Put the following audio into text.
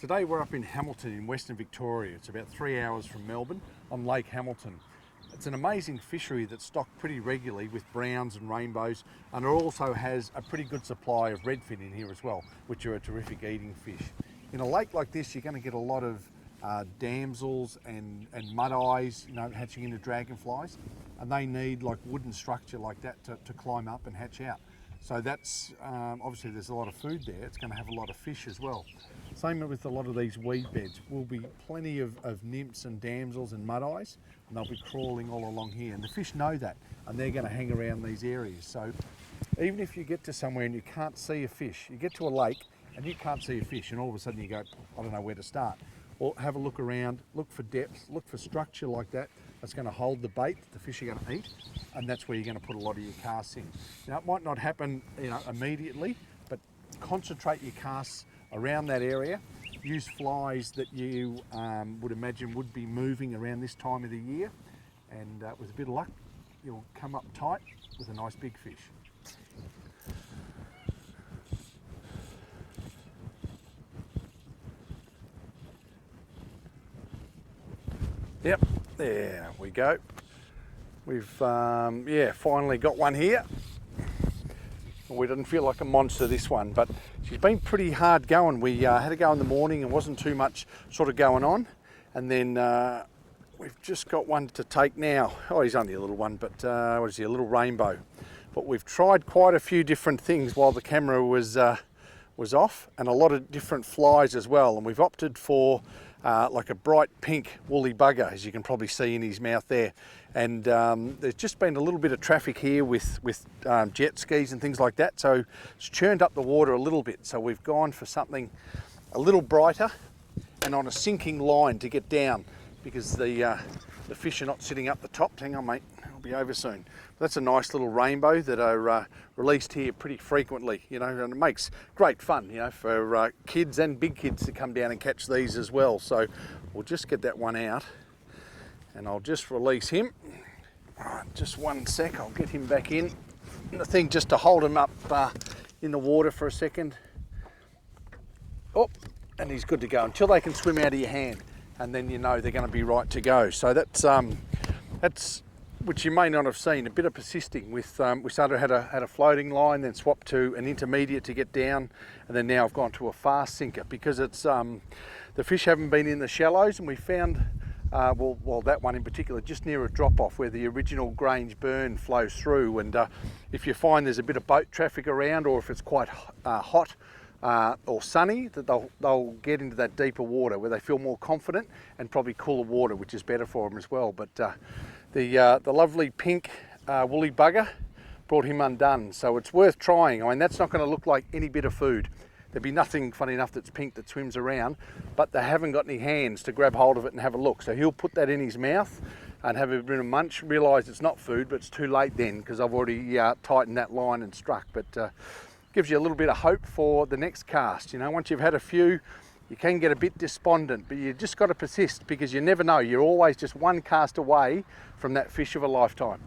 Today we're up in Hamilton in Western Victoria. It's about 3 hours from Melbourne on Lake Hamilton. It's an amazing fishery that's stocked pretty regularly with browns and rainbows, and it also has a pretty good supply of redfin in here as well, which are a terrific eating fish. In a lake like this, you're going to get a lot of damsels and mudeyes, hatching into dragonflies, and they need like wooden structure like that to climb up and hatch out. So that's, obviously there's a lot of food there, it's going to have a lot of fish as well. Same with a lot of these weed beds. Will be plenty of nymphs and damsels and mudeyes, and they'll be crawling all along here. And the fish know that, and they're going to hang around these areas. So even if you get to somewhere and you can't see a fish, you get to a lake and you can't see a fish, and all of a sudden you go, I don't know where to start. Or have a look around, look for depth, look for structure like that that's going to hold the bait that the fish are going to eat, and that's where you're going to put a lot of your casts in. Now, it might not happen immediately, but concentrate your casts around that area. Use flies that you would imagine would be moving around this time of the year, and with a bit of luck you'll come up tight with a nice big fish. Yep, there we go. We've finally got one here. We didn't feel like a monster, this one, but she's been pretty hard going. We had to go in the morning and wasn't too much sort of going on, and then we've just got one to take now. Oh, he's only a little one, but what is he, a little rainbow. But we've tried quite a few different things while the camera was off, and a lot of different flies as well, and we've opted for like a bright pink woolly bugger, as you can probably see in his mouth there. And there's just been a little bit of traffic here with jet skis and things like that, so it's churned up the water a little bit. So we've gone for something a little brighter and on a sinking line to get down, because the fish are not sitting up the top. Hang on, mate, I'll be over soon. That's a nice little rainbow that are released here pretty frequently, and it makes great fun, for kids and big kids to come down and catch these as well. So we'll just get that one out, and I'll just release him. Just 1 sec, I'll get him back in the thing just to hold him up in the water for a second. Oh, and he's good to go until they can swim out of your hand, and then they're going to be right to go. So that's which you may not have seen, a bit of persisting with, we started had a floating line, then swapped to an intermediate to get down, and then now I've gone to a fast sinker, because it's, the fish haven't been in the shallows, and we found, well that one in particular, just near a drop off where the original Grange burn flows through, and if you find there's a bit of boat traffic around, or if it's quite hot, or sunny, that they'll get into that deeper water where they feel more confident, and probably cooler water, which is better for them as well. But the lovely pink woolly bugger brought him undone, so it's worth trying. I mean, that's not going to look like any bit of food. There'd be nothing, funny enough, that's pink that swims around, but they haven't got any hands to grab hold of it and have a look. So he'll put that in his mouth and have a bit of munch, realise it's not food, but it's too late then, because I've already tightened that line and struck. But gives you a little bit of hope for the next cast. Once you've had a few, you can get a bit despondent, but you just got to persist, because you never know. You're always just one cast away from that fish of a lifetime.